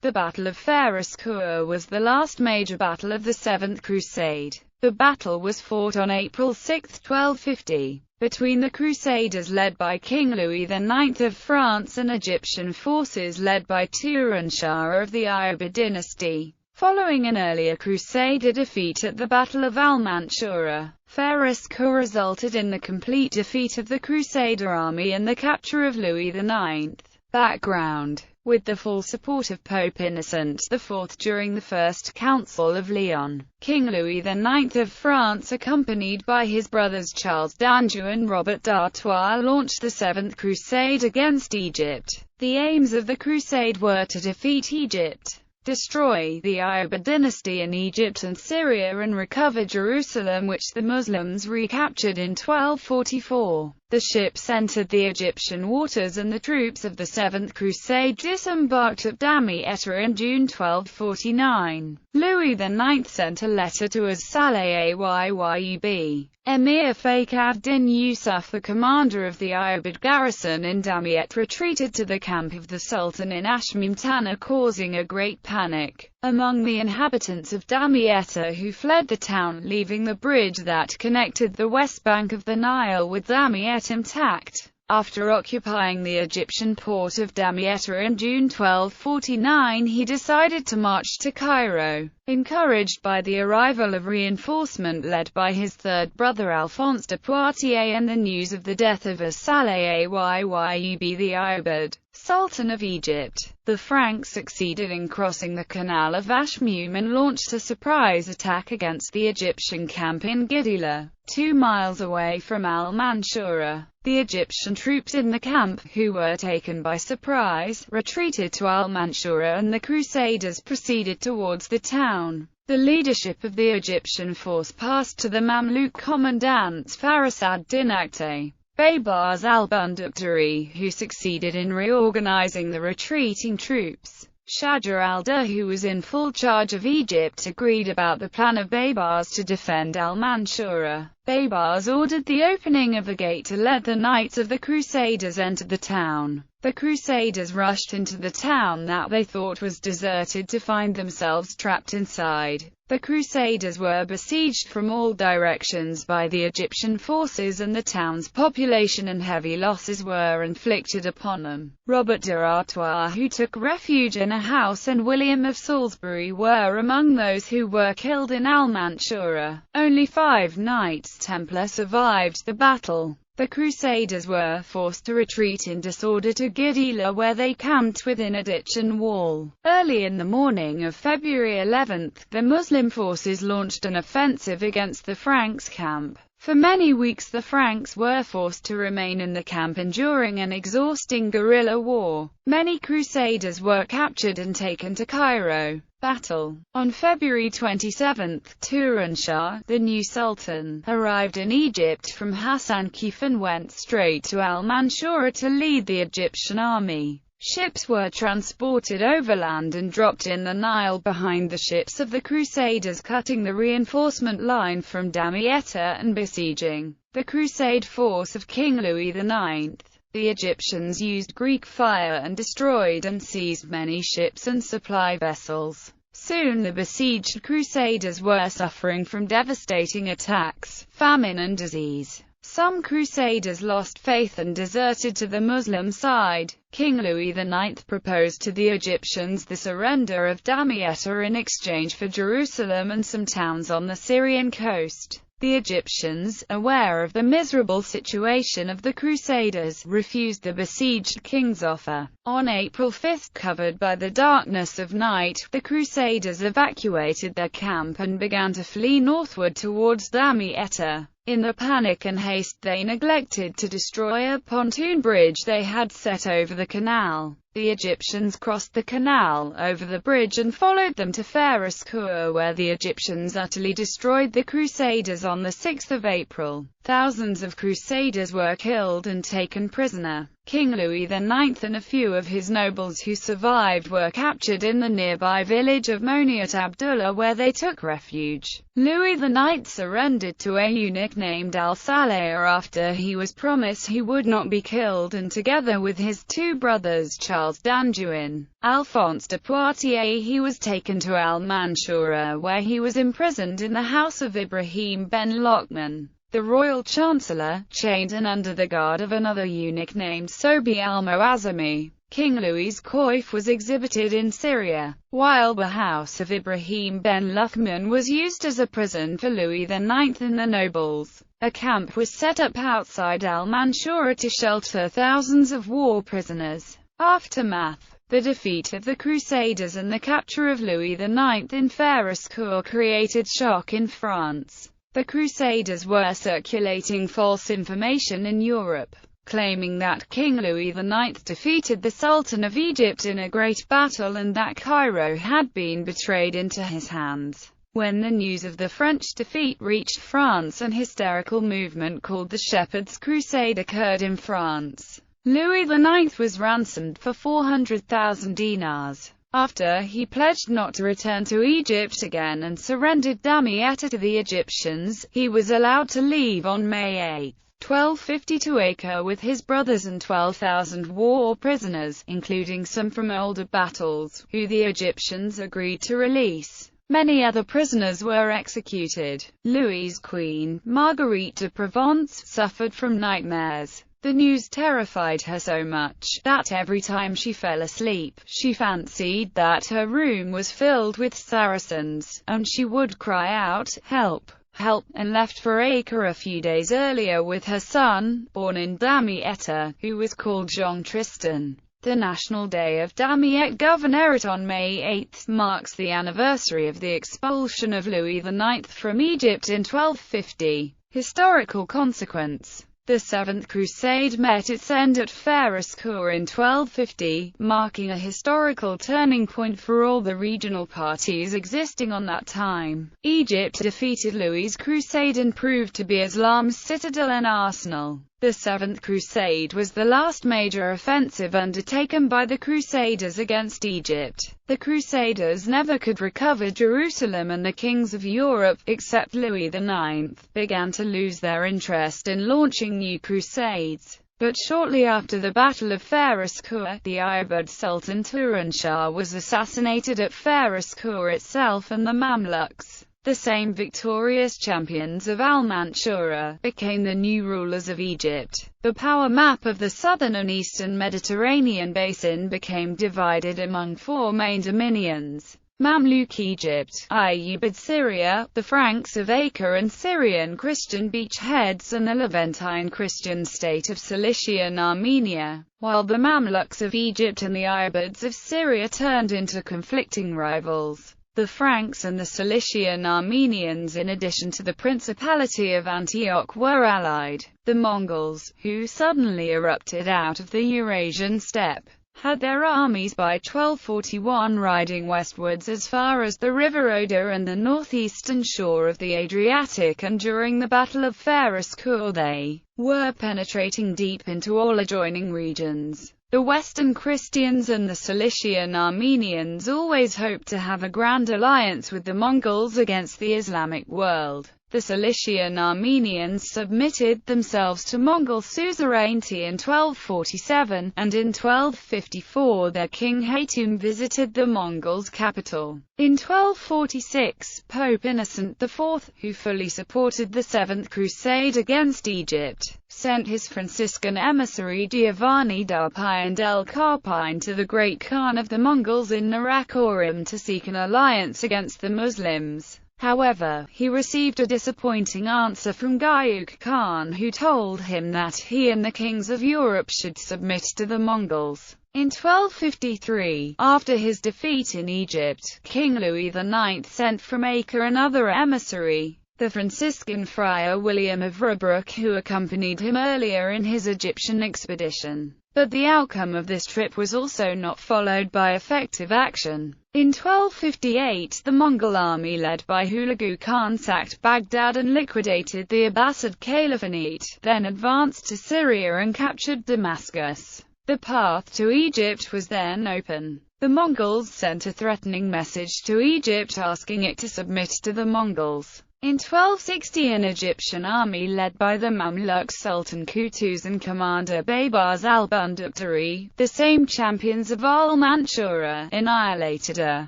The Battle of Fariskur was the last major battle of the Seventh Crusade. The battle was fought on April 6, 1250, between the Crusaders led by King Louis IX of France and Egyptian forces led by Turanshah of the Ayyubid dynasty. Following an earlier Crusader defeat at the Battle of Al-Manshura, Fariskur resulted in the complete defeat of the Crusader army and the capture of Louis IX. Background: with the full support of Pope Innocent IV during the First Council of Lyon, King Louis IX of France, accompanied by his brothers Charles d'Anjou and Robert d'Artois, launched the Seventh Crusade against Egypt. The aims of the crusade were to defeat Egypt, destroy the Ayyubid dynasty in Egypt and Syria, and recover Jerusalem, which the Muslims recaptured in 1244. The ships entered the Egyptian waters and the troops of the Seventh Crusade disembarked at Damietta in June 1249. Louis IX sent a letter to as-Salih Ayyub, Emir Fakhr ad-Din Yusuf. The commander of the Ayyubid garrison in Damietta retreated to the camp of the Sultan in Ashmimtana, causing a great panic among the inhabitants of Damietta, who fled the town, leaving the bridge that connected the west bank of the Nile with Damietta intact. After occupying the Egyptian port of Damietta in June 1249, he decided to march to Cairo. Encouraged by the arrival of reinforcement led by his third brother Alphonse de Poitiers and the news of the death of as-Salih Ayyub, the Ayyubid Sultan of Egypt, the Franks succeeded in crossing the Canal of Ashmum and launched a surprise attack against the Egyptian camp in Gidila, 2 miles away from Al-Manshura. The Egyptian troops in the camp, who were taken by surprise, retreated to Al-Manshura and the Crusaders proceeded towards the town. The leadership of the Egyptian force passed to the Mamluk commandants Faris ad-Din Aktay, Baybars al-Bundukdari, who succeeded in reorganizing the retreating troops. Shajar al-Dur, who was in full charge of Egypt, agreed about the plan of Baybars to defend Al-Manshura. Baybars ordered the opening of a gate to let the knights of the Crusaders enter the town. The Crusaders rushed into the town that they thought was deserted to find themselves trapped inside. The Crusaders were besieged from all directions by the Egyptian forces and the town's population, and heavy losses were inflicted upon them. Robert d'Artois, who took refuge in a house, and William of Salisbury were among those who were killed in Al-Manshura. Only 5 Knights Templar survived the battle. The Crusaders were forced to retreat in disorder to Gidila, where they camped within a ditch and wall. Early in the morning of February 11, the Muslim forces launched an offensive against the Franks' camp. For many weeks the Franks were forced to remain in the camp, enduring an exhausting guerrilla war. Many Crusaders were captured and taken to Cairo. Battle. On February 27, Turanshah, the new sultan, arrived in Egypt from Hassankeyf and went straight to Al-Manshura to lead the Egyptian army. Ships were transported overland and dropped in the Nile behind the ships of the Crusaders, cutting the reinforcement line from Damietta and besieging the crusade force of King Louis IX. The Egyptians used Greek fire and destroyed and seized many ships and supply vessels. Soon the besieged Crusaders were suffering from devastating attacks, famine and disease. Some Crusaders lost faith and deserted to the Muslim side. King Louis IX proposed to the Egyptians the surrender of Damietta in exchange for Jerusalem and some towns on the Syrian coast. The Egyptians, aware of the miserable situation of the Crusaders, refused the besieged king's offer. On April 5, covered by the darkness of night, the Crusaders evacuated their camp and began to flee northward towards Damietta. In the panic and haste they neglected to destroy a pontoon bridge they had set over the canal. The Egyptians crossed the canal over the bridge and followed them to Fariskur, where the Egyptians utterly destroyed the Crusaders on the 6th of April. Thousands of Crusaders were killed and taken prisoner. King Louis IX and a few of his nobles who survived were captured in the nearby village of Moniat Abdullah, where they took refuge. Louis IX surrendered to a eunuch named Al-Salih after he was promised he would not be killed, and together with his 2 brothers Charles Charles d'Anjouan, Alphonse de Poitiers. He was taken to Al-Mansoura, where he was imprisoned in the house of Ibrahim ben Lokman, the royal chancellor, chained and under the guard of another eunuch named Sobi al-Muazzami. King Louis's coif was exhibited in Syria, while the house of Ibrahim ben Luqman was used as a prison for Louis IX and the nobles. A camp was set up outside Al-Mansoura to shelter thousands of war prisoners. Aftermath: the defeat of the Crusaders and the capture of Louis IX in Fariskur created shock in France. The Crusaders were circulating false information in Europe, claiming that King Louis IX defeated the Sultan of Egypt in a great battle and that Cairo had been betrayed into his hands. When the news of the French defeat reached France, an hysterical movement called the Shepherd's Crusade occurred in France. Louis IX was ransomed for 400,000 dinars, after he pledged not to return to Egypt again and surrendered Damietta to the Egyptians. He was allowed to leave on May 8, 1250 to Acre with his brothers and 12,000 war prisoners, including some from older battles, who the Egyptians agreed to release. Many other prisoners were executed. Louis's queen, Marguerite de Provence, suffered from nightmares. The news terrified her so much that every time she fell asleep, she fancied that her room was filled with Saracens, and she would cry out, "Help! Help!" and left for Acre a few days earlier with her son, born in Damietta, who was called Jean Tristan. The National Day of Damiette Governorate on May 8 marks the anniversary of the expulsion of Louis IX from Egypt in 1250. Historical consequence: the Seventh Crusade met its end at Fariskur in 1250, marking a historical turning point for all the regional parties existing on that time. Egypt defeated Louis's crusade and proved to be Islam's citadel and arsenal. The Seventh Crusade was the last major offensive undertaken by the Crusaders against Egypt. The Crusaders never could recover Jerusalem, and the kings of Europe, except Louis IX, began to lose their interest in launching new crusades. But shortly after the Battle of Fariskur, the Ayyubid Sultan Turan Shah was assassinated at Fariskur itself, and the Mamluks, the same victorious champions of Al-Mansoura, became the new rulers of Egypt. The power map of the southern and eastern Mediterranean basin became divided among four main dominions: Mamluk Egypt, Ayyubid Syria, the Franks of Acre and Syrian Christian beachheads, and the Levantine Christian state of Cilicia and Armenia, while the Mamluks of Egypt and the Ayyubids of Syria turned into conflicting rivals. The Franks and the Cilician Armenians, in addition to the Principality of Antioch, were allied. The Mongols, who suddenly erupted out of the Eurasian steppe, had their armies by 1241 riding westwards as far as the river Oder and the northeastern shore of the Adriatic, and during the Battle of Fariskur they were penetrating deep into all adjoining regions. The Western Christians and the Cilician Armenians always hoped to have a grand alliance with the Mongols against the Islamic world. The Cilician Armenians submitted themselves to Mongol suzerainty in 1247, and in 1254 their king Hatum visited the Mongols' capital. In 1246, Pope Innocent IV, who fully supported the Seventh Crusade against Egypt, sent his Franciscan emissary Giovanni d'Arpine del Carpine to the Great Khan of the Mongols in Karakoram to seek an alliance against the Muslims. However, he received a disappointing answer from Gayuk Khan, who told him that he and the kings of Europe should submit to the Mongols. In 1253, after his defeat in Egypt, King Louis IX sent from Acre another emissary, the Franciscan friar William of Rubruck, who accompanied him earlier in his Egyptian expedition. But the outcome of this trip was also not followed by effective action. In 1258, the Mongol army led by Hulagu Khan sacked Baghdad and liquidated the Abbasid Caliphate, then advanced to Syria and captured Damascus. The path to Egypt was then open. The Mongols sent a threatening message to Egypt asking it to submit to the Mongols. In 1260 an Egyptian army led by the Mamluk Sultan Qutuz and commander Baybars al-Bunduktari, the same champions of al-Manshura, annihilated a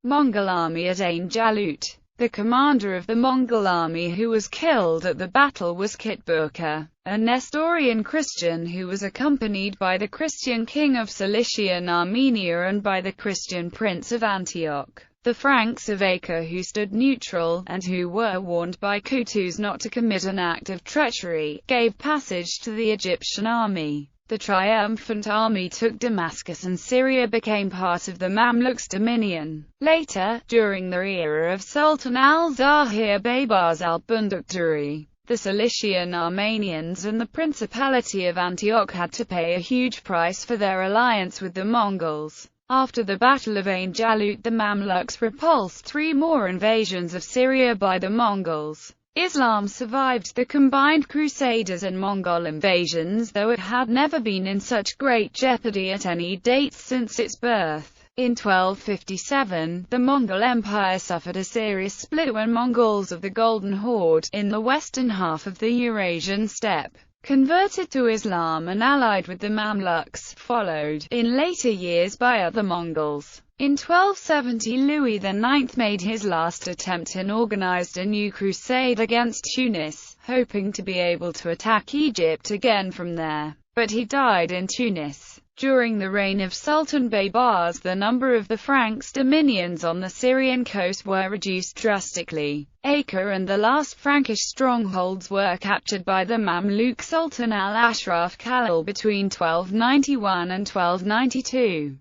Mongol army at Ain Jalut. The commander of the Mongol army who was killed at the battle was Kitburka, a Nestorian Christian who was accompanied by the Christian king of Cilicia and Armenia and by the Christian prince of Antioch. The Franks of Acre who stood neutral, and who were warned by Qutuz not to commit an act of treachery, gave passage to the Egyptian army. The triumphant army took Damascus and Syria became part of the Mamluks' dominion. Later, during the era of Sultan al-Zahir Baybars al-Bunduktari, the Cilician Armenians and the Principality of Antioch had to pay a huge price for their alliance with the Mongols. After the Battle of Ain Jalut, the Mamluks repulsed 3 more invasions of Syria by the Mongols. Islam survived the combined Crusaders and Mongol invasions, though it had never been in such great jeopardy at any date since its birth. In 1257, the Mongol Empire suffered a serious split when Mongols of the Golden Horde, in the western half of the Eurasian steppe, converted to Islam and allied with the Mamluks, followed, in later years, by other Mongols. In 1270 Louis IX made his last attempt and organized a new crusade against Tunis, hoping to be able to attack Egypt again from there. But he died in Tunis. During the reign of Sultan Baybars, the number of the Franks' dominions on the Syrian coast were reduced drastically. Acre and the last Frankish strongholds were captured by the Mamluk Sultan al-Ashraf Khalil between 1291 and 1292.